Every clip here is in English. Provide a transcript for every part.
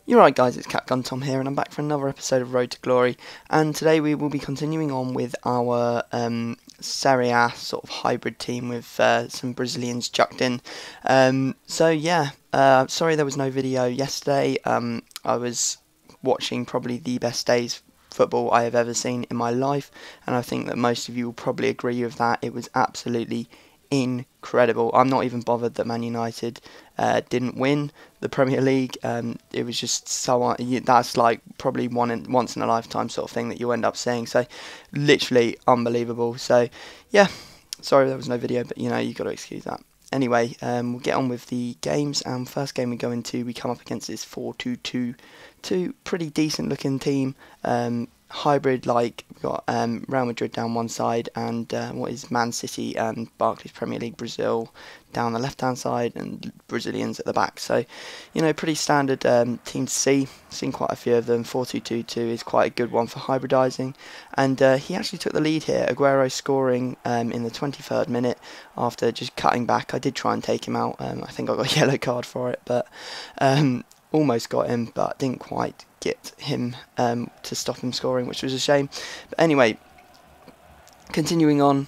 You're right guys, it's Capgun Tom here and I'm back for another episode of Road to Glory, and today we will be continuing on with our Serie A sort of hybrid team with some Brazilians chucked in. Sorry there was no video yesterday. I was watching probably the best days football I have ever seen in my life, and I think that most of you will probably agree with that. It was absolutely incredible. I'm not even bothered that Man United didn't win the Premier League. It was just so that's like probably once in a lifetime sort of thing that you end up seeing. So literally unbelievable. So yeah, sorry there was no video, but you know you got to excuse that. Anyway, we'll get on with the games. First game we go into, we come up against this 4-2-2, pretty decent looking team. Hybrid, like we've got Real Madrid down one side and what is Man City and Barclays Premier League Brazil down the left hand side, and Brazilians at the back. So you know, pretty standard team to see. Seen quite a few of them. 4-2-2-2 is quite a good one for hybridising, and he actually took the lead here. Aguero scoring in the 23rd minute after just cutting back. I did try and take him out. I think I got a yellow card for it, but almost got him, but didn't quite get him to stop him scoring, which was a shame. But anyway, continuing on,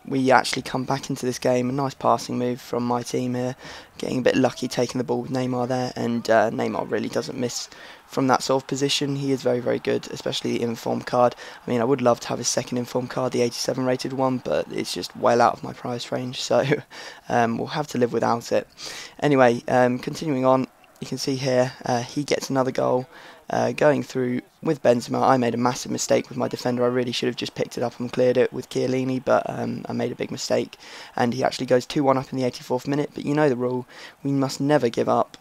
we actually come back into this game. A nice passing move from my team here, getting a bit lucky taking the ball with Neymar there, and Neymar really doesn't miss from that sort of position. He is very, very good, especially the inform card. I mean, I would love to have his second inform card, the 87 rated one, but it's just well out of my price range, so we'll have to live without it. Anyway, continuing on, you can see here he gets another goal going through with Benzema. I made a massive mistake with my defender. I really should have just picked it up and cleared it with Chiellini, but I made a big mistake, and he actually goes 2-1 up in the 84th minute. But you know the rule, we must never give up,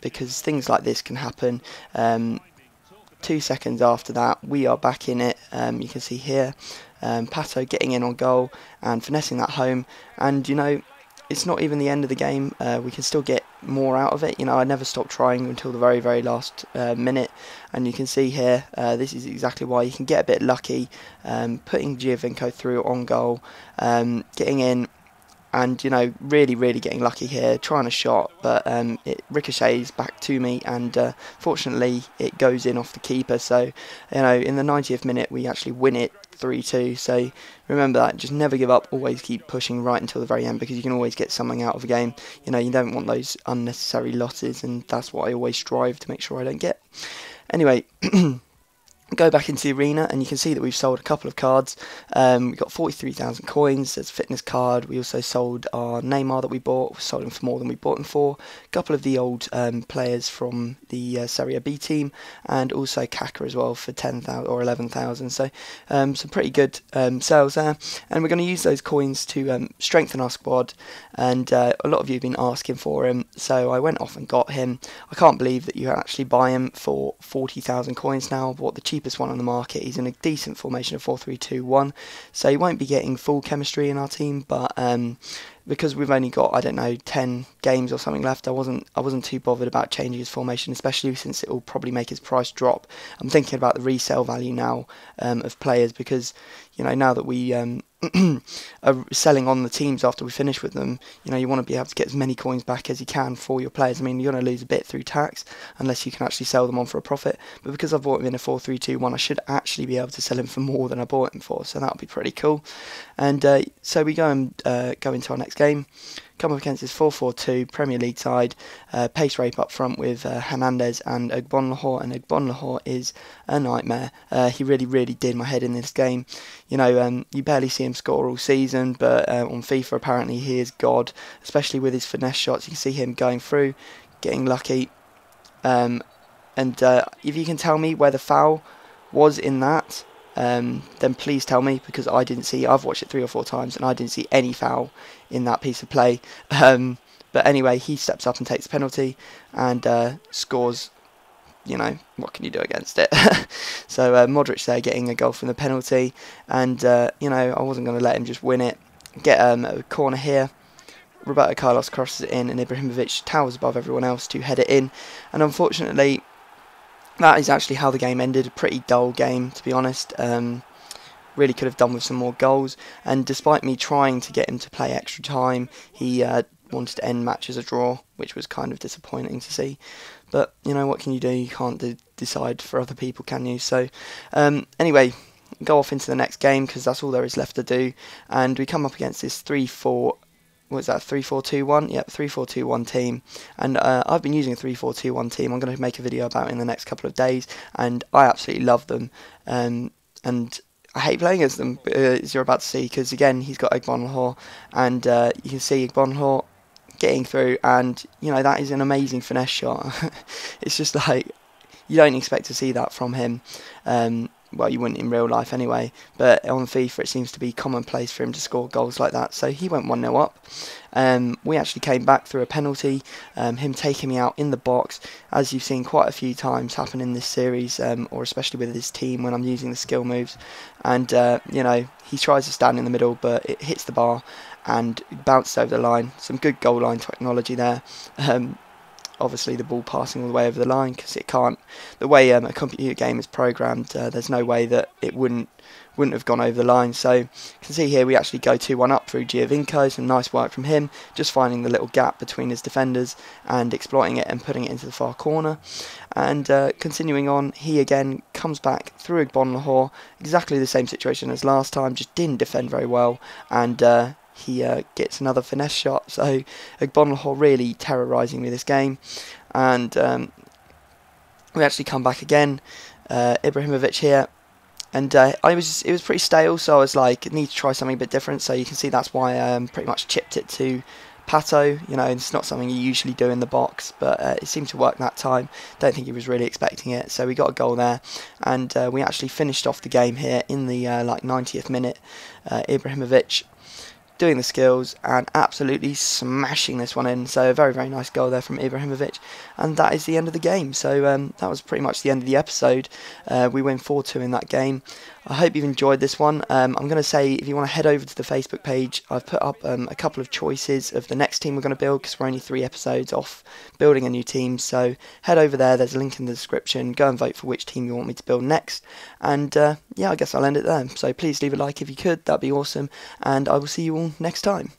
because things like this can happen. 2 seconds after that, we are back in it. You can see here Pato getting in on goal and finessing that home, and you know, it's not even the end of the game. We can still get more out of it. You know, I never stopped trying until the very, very last minute, and you can see here this is exactly why you can get a bit lucky, putting Giovinco through on goal, getting in, and you know, really, really getting lucky here, trying a shot, but it ricochets back to me, and fortunately it goes in off the keeper. So you know, in the 90th minute we actually win it 3-2. So remember that, just never give up, always keep pushing right until the very end, because you can always get something out of a game. You know, you don't want those unnecessary losses, and that's what I always strive to make sure I don't get. Anyway, go back into the arena and you can see that we've sold a couple of cards. We've got 43,000 coins as a fitness card. We also sold our Neymar that we bought. We sold him for more than we bought him for. A couple of the old players from the Serie B team, and also Kaka as well for 10,000 or 11,000. So some pretty good sales there, and we're going to use those coins to strengthen our squad, and a lot of you have been asking for him, so I went off and got him. I can't believe that you can actually buy him for 40,000 coins now. Bought the cheapest one on the market. He's in a decent formation of 4-3-2-1, so he won't be getting full chemistry in our team, but because we've only got, I don't know, 10 games or something left, I wasn't too bothered about changing his formation, especially since it will probably make his price drop. I'm thinking about the resale value now of players, because you know, now that we are selling on the teams after we finish with them, you know, you want to be able to get as many coins back as you can for your players. I mean, you're going to lose a bit through tax unless you can actually sell them on for a profit, but because I've bought him in a 4-3-2-1, I should actually be able to sell him for more than I bought him for, so that'll be pretty cool. And so we go into our next game. Come up against this 4-4-2 Premier League side, pace rape up front with Hernandez and Ogbonlahor, and Ogbonlahor is a nightmare. He really, really did my head in this game. You know, you barely see him score all season, but on FIFA apparently he is God, especially with his finesse shots. You can see him going through, getting lucky, and if you can tell me where the foul was in that, then please tell me, because I didn't see. I've watched it 3 or 4 times and I didn't see any foul in that piece of play. But anyway, he steps up and takes the penalty and scores. You know, what can you do against it? So Modric there getting a goal from the penalty, and you know, I wasn't going to let him just win it. Get a corner here. Roberto Carlos crosses it in, and Ibrahimovic towers above everyone else to head it in, and unfortunately that is actually how the game ended. A pretty dull game, to be honest. Really could have done with some more goals, and despite me trying to get him to play extra time, he wanted to end match as a draw, which was kind of disappointing to see. But, you know, what can you do? You can't decide for other people, can you? So, anyway, go off into the next game, because that's all there is left to do. And we come up against this 3-4... What was that, 3-4-2-1? Yep, 3-4-2-1 team. And I've been using a 3-4-2-1 team. I'm going to make a video about it in the next couple of days. And I absolutely love them. And I hate playing as them, as you're about to see, because again, he's got Igbonlahor, and you can see Igbonlahor getting through, and you know, that is an amazing finesse shot. It's just like, you don't expect to see that from him. Well, you wouldn't in real life anyway, but on FIFA it seems to be commonplace for him to score goals like that. So he went 1-0 up. We actually came back through a penalty, him taking me out in the box, as you've seen quite a few times happen in this series, or especially with his team when I'm using the skill moves. And, you know, he tries to stand in the middle, but it hits the bar and bounced over the line. Some good goal line technology there. Obviously the ball passing all the way over the line, because it can't, the way a computer game is programmed, there's no way that it wouldn't have gone over the line. So you can see here we actually go 2-1 up through Giovinco. Some nice work from him, just finding the little gap between his defenders and exploiting it and putting it into the far corner. And continuing on, he again comes back through Igbonlahor, exactly the same situation as last time, just didn't defend very well, and he gets another finesse shot. So Igbonlahor really terrorising me this game. And we actually come back again, Ibrahimovic here, and it was pretty stale, so I was like, I need to try something a bit different. So you can see that's why I pretty much chipped it to Pato. You know, it's not something you usually do in the box, but it seemed to work that time. Don't think he was really expecting it, so we got a goal there, and we actually finished off the game here in the like 90th minute. Ibrahimovic doing the skills and absolutely smashing this one in. So a very, very nice goal there from Ibrahimovic, and that is the end of the game. So that was pretty much the end of the episode. We win 4-2 in that game. I hope you've enjoyed this one. I'm going to say, if you want to head over to the Facebook page, I've put up a couple of choices of the next team we're going to build, because we're only 3 episodes off building a new team. So head over there, there's a link in the description, go and vote for which team you want me to build next. And yeah, I guess I'll end it there. So please leave a like if you could, that'd be awesome, and I will see you all next time.